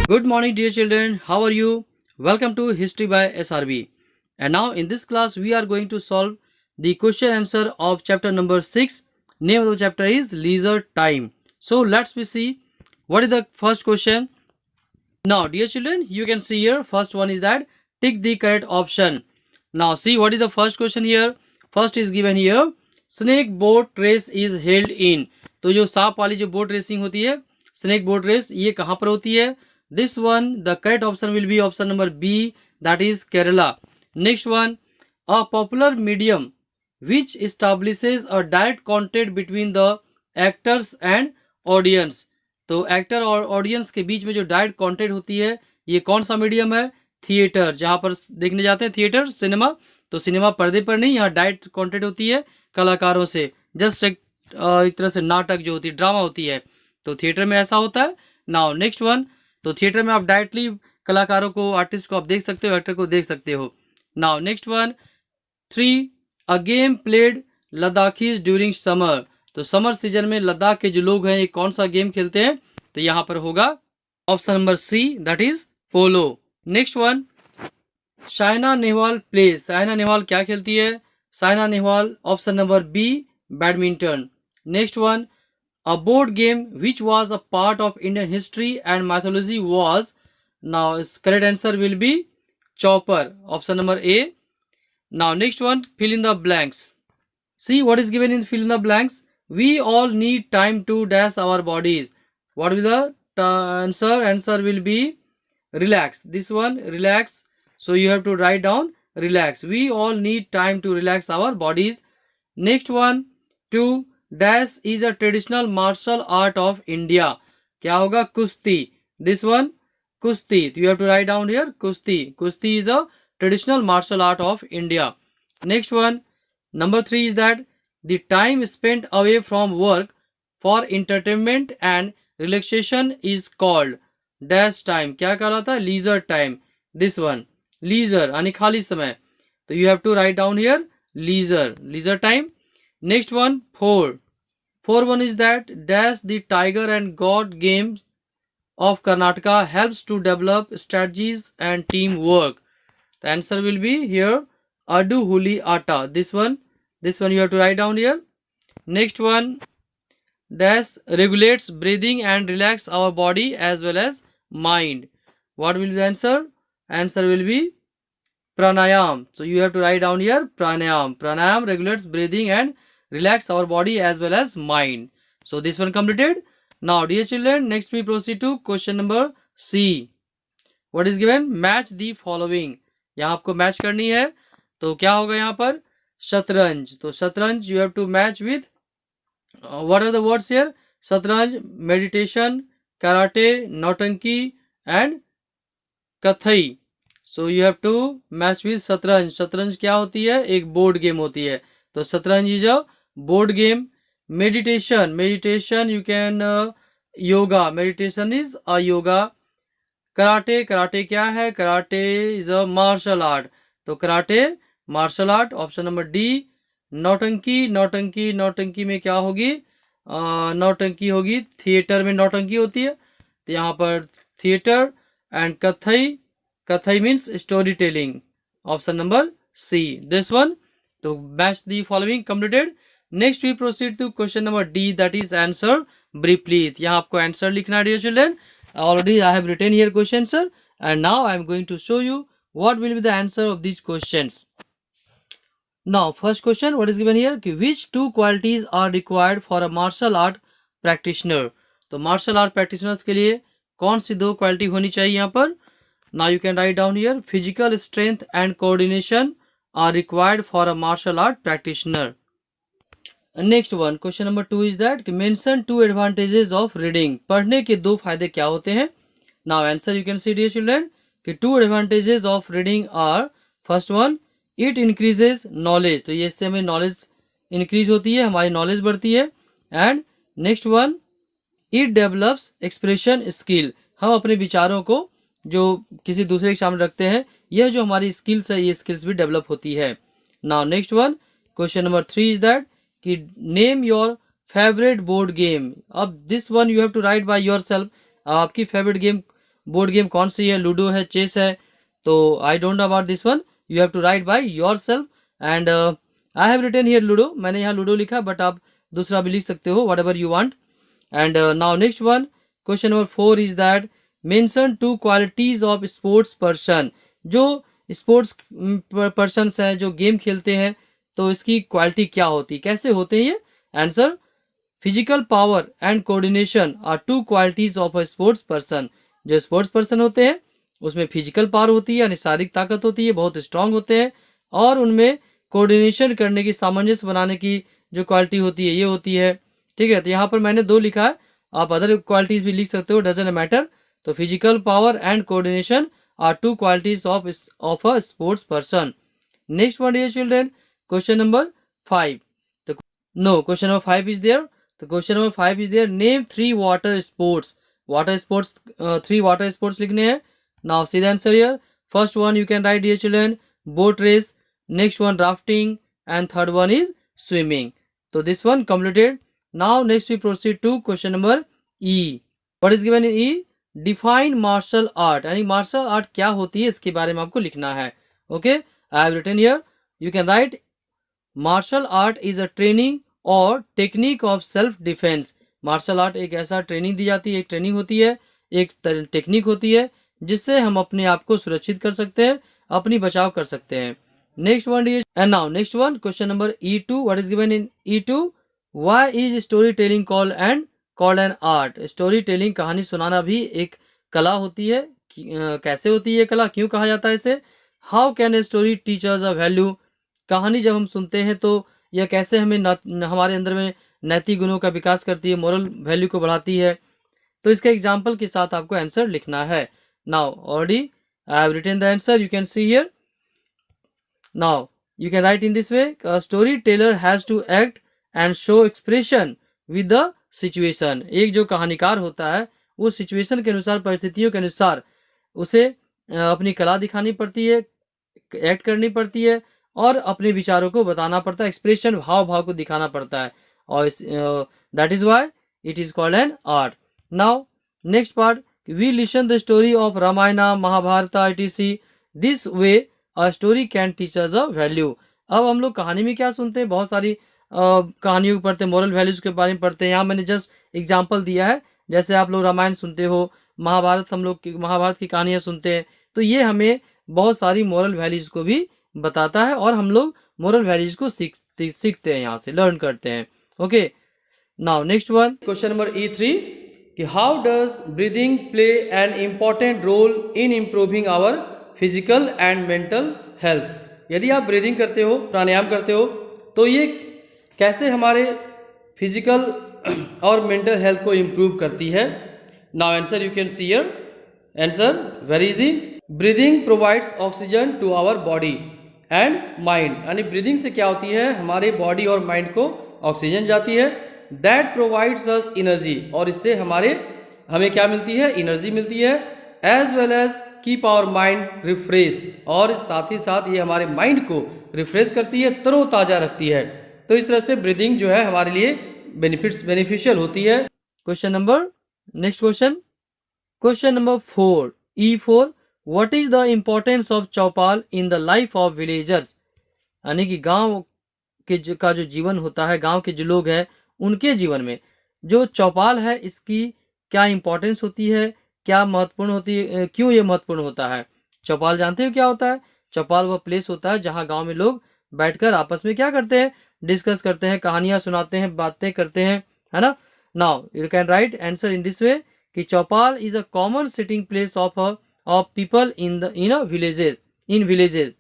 Good morning, dear children. How are you? Welcome to History by SRB. And now in this class, we are going to solve the question answer of chapter number 6. Name of the chapter is Leisure Time. So let's see what is the first question. Now, dear children, you can see here, first one is that tick the correct option. Now, see what is the first question here. First is given here, snake boat race is held in. तो जो सांप वाली जो boat racing होती है, snake boat race, ये कहाँ पर होती है? This one, the correct option will be option number B, that is Kerala. Next one, a popular medium which establishes a direct contact between the actors and audience. तो actor और audience के बीच में जो डायरेक्ट कांटेक्ट होती है, ये कौन सा मीडियम है? थिएटर, जहां पर देखने जाते हैं थिएटर, सिनेमा। तो सिनेमा पर्दे पर नहीं, यहाँ डायरेक्ट कांटेक्ट होती है कलाकारों से। जस्ट एक तरह से नाटक जो होती है, ड्रामा होती है, तो थिएटर में ऐसा होता है। नाउ नेक्स्ट वन, तो थिएटर में आप डायरेक्टली कलाकारों को, आर्टिस्ट को आप देख सकते हो, एक्टर को देख सकते हो। Now next one, 3, a game played Ladakhis during summer. तो समर सीजन में लद्दाख के जो लोग हैं, ये कौन सा गेम खेलते हैं? तो यहाँ पर होगा option number C, that is polo. Next one, Saina Nehwal plays. Saina Nehwal क्या खेलती है? Saina Nehwal option number B, badminton. Next one, a board game which was a part of Indian history and mythology was, now its correct answer will be chopper, option number A. Now next one, fill in the blanks. See what is given in fill in the blanks. We all need time to dash our bodies. What will the answer? Answer will be relax. This one, relax. So you have to write down relax. We all need time to relax our bodies. Next one, 2, dash is a traditional martial art of India. क्या होगा? कुश्ती. This one, कुश्ती. You have to write down here कुश्ती. कुश्ती is a traditional martial art of India. Next one, number 3 is that the time spent away from work for entertainment and relaxation is called dash time. क्या कहलाता है? Leisure time. This one, leisure यानी खाली समय. तो you have to write down here leisure, leisure time. Next one, 4 one is that dash the tiger and god games of Karnataka helps to develop strategies and teamwork. The answer will be here Adu Huli Ata. This one you have to write down here. Next one, dash regulates breathing and relax our body as well as mind. What will be the answer? Answer will be pranayam. So you have to write down here pranayam. Pranayam regulates breathing and relax our body as well as mind. So this one completed. Now dear children, next we proceed to question number C. What is given? Match the following. यहाँ आपको match करनी है, तो क्या होगा यहाँ पर? शतरंज. तो शतरंज you have to match with what are the words here? शतरंज, meditation, karate, नौटंकी and कथई. So you have to match with शतरंज. शतरंज क्या होती है? एक बोर्ड गेम होती है. तो शतरंज is a board game. Meditation you can yoga, meditation is a yoga. Karate क्या है? Karate is a martial art. तो karate martial art, option number D. नौटंकी में क्या होगी? नौटंकी होगी थिएटर में नौटंकी होती है, तो यहाँ पर theatre. And Kathai means story telling, option number C. This one. तो match the following completed. Next we proceed to question number D, that is answer briefly. यहाँ आपको आंसर लिखना है dear children. Already I have written here question answer, and now I am going to show you what will be the answer of these questions. Now first question, what is given here? Which 2 qualities are required for a martial art practitioner? तो martial art practitioners के लिए कौन सी 2 quality होनी चाहिए यहाँ पर? Now you can write down here physical strength and coordination are required for a martial art practitioner. Next one, question number 2 is that mention 2 advantages of reading. पढ़ने के 2 फायदे क्या होते हैं? Now answer you can see dear children कि 2 advantages of reading are, first one, it increases knowledge. तो ये इससे हमें knowledge increase होती है, हमारी knowledge बढ़ती है. And next one, it develops expression skill. हम अपने विचारों को जो किसी दूसरे के सामने रखते हैं, यह जो हमारी स्किल्स है, ये स्किल्स भी डेवलप होती है. Now next one, question number 3 is that कि name your favourite board game. अब this one you have to write by yourself. आपकी फेवरेट गेम बोर्ड गेम कौन सी है, लूडो है, चेस है, तो I don't know about this one, you have to write by yourself. And I have written here ludo, मैंने यहाँ ludo लिखा, बट आप दूसरा भी लिख सकते हो, what ever you want. And now next one, question number 4 is that mention 2 qualities of sports person. जो स्पोर्ट्स पर्सन है, जो गेम खेलते हैं, तो इसकी क्वालिटी क्या होती, कैसे होते हैं ये? Answer, physical power and coordination are 2 qualities of a sports person. जो स्पोर्ट्स पर्सन होते हैं उसमें फिजिकल पावर होती है, यानी शारीरिक ताकत होती है, बहुत स्ट्रांग होते हैं, और उनमें कोऑर्डिनेशन करने की, सामंजस्य बनाने की जो क्वालिटी होती है ये होती है। ठीक है, तो यहाँ पर मैंने 2 लिखा है, आप अदर क्वालिटीज भी लिख सकते हो, डजंट मैटर। तो physical power and coordination are 2 qualities of a sports person. Next one dear children, question number 5। No, question number 5 is there. तो question number 5 is there, name 3 water sports. Water sports, 3 water sports लिखने हैं। Now see the answer here. First one you can write dear children, boat race, next one rafting, and third one is swimming. तो this one completed. Now next we proceed to question number E. What is given in E? Define martial art. यानी martial art क्या होती है इसके बारे में आपको लिखना है। Okay, I have written here, you can write martial art is a training और टेक्निक ऑफ सेल्फ डिफेंस। मार्शल आर्ट एक ऐसा ट्रेनिंग दी जाती है, एक ट्रेनिंग होती है, एक टेक्निक होती है जिससे हम अपने आप को सुरक्षित कर सकते हैं, अपनी बचाव कर सकते हैं। Next one is, and now next one, question number E2. What is given in E2? Why is storytelling called an art? Storytelling, कहानी सुनाना भी एक कला होती है। कैसे होती है ये कला, क्यों कहा जाता है इसे? How can a story teach us a value? कहानी जब हम सुनते हैं तो यह कैसे हमें हमारे अंदर में नैतिक गुणों का विकास करती है, मोरल वैल्यू को बढ़ाती है। तो इसके एग्जाम्पल के साथ आपको आंसर लिखना है। Now already I have written the answer, you can see here. Now you can write in this way, a storyteller has to act and show expression with the situation. एक जो कहानीकार होता है वो सिचुएशन के अनुसार, परिस्थितियों के अनुसार उसे अपनी कला दिखानी पड़ती है, एक्ट करनी पड़ती है, और अपने विचारों को बताना पड़ता है, एक्सप्रेशन, भाव भाव को दिखाना पड़ता है, और that is why it is called an art. Now next part, we listen the story of Ramayana, Mahabharata etc. This way a story can teach us a value. अब हम लोग कहानी में क्या सुनते हैं, बहुत सारी कहानियों को पढ़ते हैं, मोरल वैल्यूज के बारे में पढ़ते हैं। यहाँ मैंने जस्ट एग्जांपल दिया है, जैसे आप लोग रामायण सुनते हो, महाभारत, हम लोग महाभारत की कहानियाँ सुनते हैं, तो ये हमें बहुत सारी मोरल वैल्यूज को भी बताता है, और हम लोग मोरल वैल्यूज को सीखते हैं, यहाँ से लर्न करते हैं। Okay, now next one, question number E3 कि how does breathing play an important role in improving our physical and mental health. यदि आप ब्रीदिंग करते हो, प्राणायाम करते हो, तो ये कैसे हमारे फिजिकल और मेंटल हेल्थ को इम्प्रूव करती है। Now answer you can see here, answer very easy, breathing provides oxygen to our body and mind. यानी ब्रीदिंग से क्या होती है, हमारे बॉडी और माइंड को ऑक्सीजन जाती है, दैट प्रोवाइड्स अस एनर्जी, और इससे हमें क्या मिलती है, एनर्जी मिलती है, as well as keep our mind refresh, और साथ ही साथ ये हमारे माइंड को रिफ्रेश करती है, तरोताजा रखती है। तो इस तरह से ब्रीदिंग जो है हमारे लिए बेनिफिशियल होती है। Question number, next question number 4 E4, what is the importance of Chaupal in the life of villagers. यानी कि गांव के का जो जीवन होता है, गांव के जो लोग हैं उनके जीवन में जो चौपाल है, इसकी क्या इंपॉर्टेंस होती है, क्या महत्वपूर्ण होती है, क्यों ये महत्वपूर्ण होता है। चौपाल जानते हो क्या होता है? चौपाल वह प्लेस होता है जहां गांव में लोग बैठकर आपस में क्या करते हैं, डिस्कस करते हैं, कहानियां सुनाते हैं, बातें करते हैं, है ना। Now you can write answer in this way कि chaupal is a common sitting place of people in villages.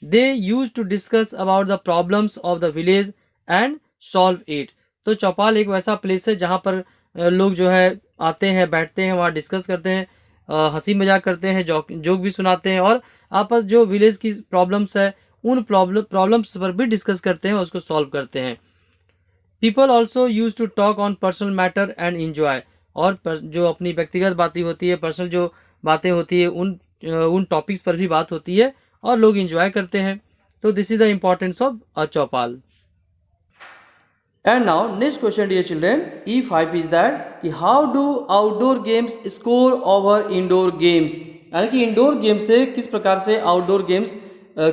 They use to discuss about the problems of the village and solve it. तो चौपाल एक वैसा प्लेस है जहाँ पर लोग जो है आते हैं, बैठते हैं, वहाँ डिस्कस करते हैं, हंसी मजाक करते हैं, जोक भी सुनाते हैं, और आपस जो विलेज की प्रॉब्लम्स है उन प्रॉब्लम्स पर भी डिस्कस करते हैं, उसको सॉल्व करते हैं। People also use to talk on personal matter and enjoy, और जो अपनी व्यक्तिगत बातें होती है, पर्सनल जो बातें होती है, उन टॉपिक्स पर भी बात होती है और लोग इंजॉय करते हैं। तो this is the importance of a Chaupal. And now next question dear children, E5 is that कि how do outdoor games score over indoor games, यानी कि इंडोर गेम से किस प्रकार से आउटडोर गेम्स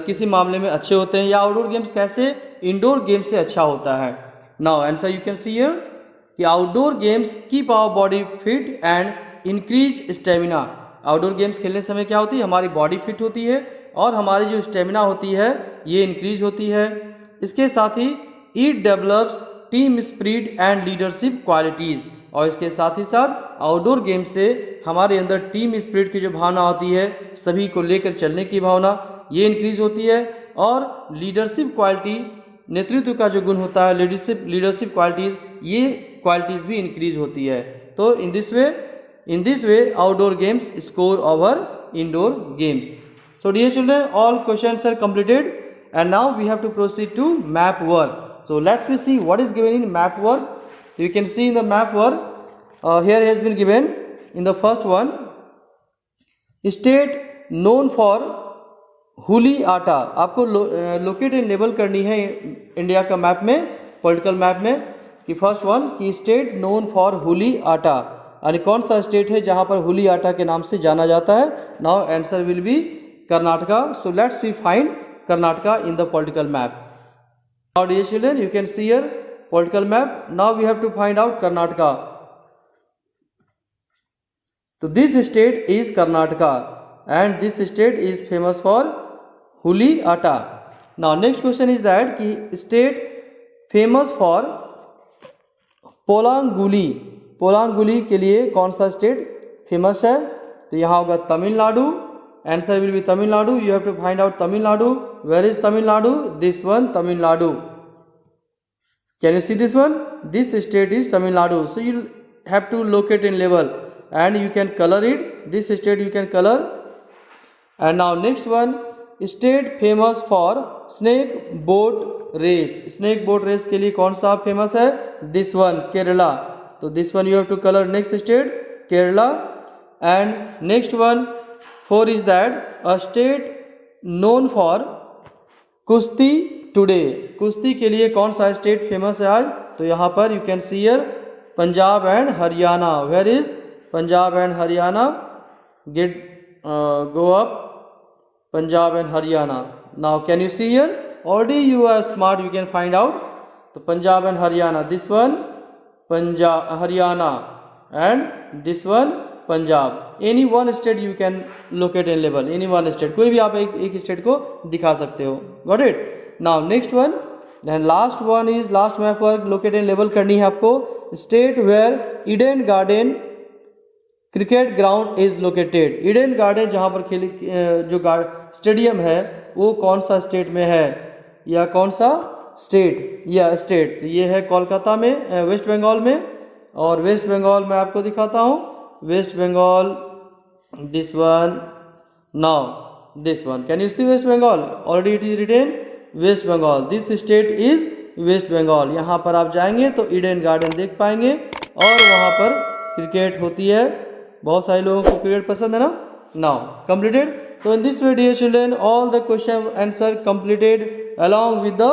किसी मामले में अच्छे होते हैं या आउटडोर गेम्स कैसे इंडोर गेम से अच्छा होता है. Now answer you can see here कि outdoor games keep our body fit and increase stamina. Outdoor games खेलने समय क्या होती है, हमारी बॉडी फिट होती है और हमारी जो स्टेमिना होती है ये इंक्रीज होती है. इसके साथ ही it develops team spirit and leadership qualities, और इसके साथ ही साथ आउटडोर गेम से हमारे अंदर टीम स्पिरिट की जो भावना होती है, सभी को लेकर चलने की भावना, ये इंक्रीज होती है. और लीडरशिप क्वालिटी, नेतृत्व का जो गुण होता है, लीडरशिप क्वालिटीज़, ये क्वालिटीज़ भी इंक्रीज होती है. तो in this way outdoor games score over indoor games. So dear children, all questions are completed and now we have to proceed to map work. So let's see what is given in map work. So you can see in the map work, here has been given in the first one, state known for हुली आटा. आपको locate and label करनी है India का map में, political map में, कि first one कि state known for हुली आटा, यानी कौन सा स्टेट है जहां पर हुली आटा के नाम से जाना जाता है. Now answer will be Karnataka. So let's we find Karnataka in the political map. Now dear children, you can see here political map. Now we have to find out Karnataka. तो this state is Karnataka and this state is famous for huli atta. Now next question is that कि state famous for पोलांगुली, पोलांगुली के लिए कौन सा state famous है. तो यहाँ होगा Tamil Nadu. Answer will be Tamil Nadu. You have to find out Tamil Nadu. Where is Tamil Nadu? This one Tamil Nadu. Can you see this one? This state is Tamil Nadu. So you have to locate in level and you can color it. This state you can color. And now next one, state famous for snake boat race. snake boat race के लिए कौन सा famous है? this one Kerala. तो this one you have to color. next state Kerala. and next one 4 is that a state known for कुश्ती today. कुश्ती के लिए कौन सा स्टेट फेमस है आज? तो यहाँ पर you can see here Punjab and Haryana. where is Punjab and Haryana? get go up Punjab and Haryana. Now can you see here? Already you are smart, you can find out. So Punjab and Haryana. This one Punjab, Haryana, and this one Punjab. Any one state you can locate in level. Any one state. कोई भी आप एक state को दिखा सकते हो. Got it? Now next one. Then last one is last map work. Locate in level करनी है आपको. State where Eden Garden cricket ground is located. Eden garden जहाँ पर खेली जो स्टेडियम है वो कौन सा स्टेट में है या कौन सा स्टेट या स्टेट? तो ये है कोलकाता में, वेस्ट बंगाल में. और वेस्ट बंगाल में आपको दिखाता हूँ. West Bengal, this one. Now this one. Can you see West Bengal? Already it is written West Bengal. This state is West Bengal. यहाँ पर आप जाएंगे तो ईडन गार्डन देख पाएंगे और वहाँ पर क्रिकेट होती है. बहुत सारे लोगों को क्रिकेट पसंद है ना. Now completed. तो in this way dear children all the question answer completed along with the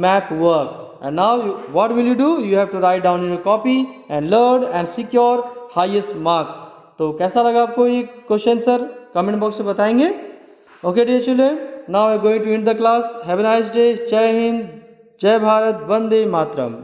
map work. And now what will you do? You have to write down in your copy and learn and secure highest marks. तो कैसा लगा आपको ये question sir? Comment box में बताएंगे. Okay dear children, now I am going to end the class. Have a nice day. जय हिंद, जय भारत, वंदे मातरम.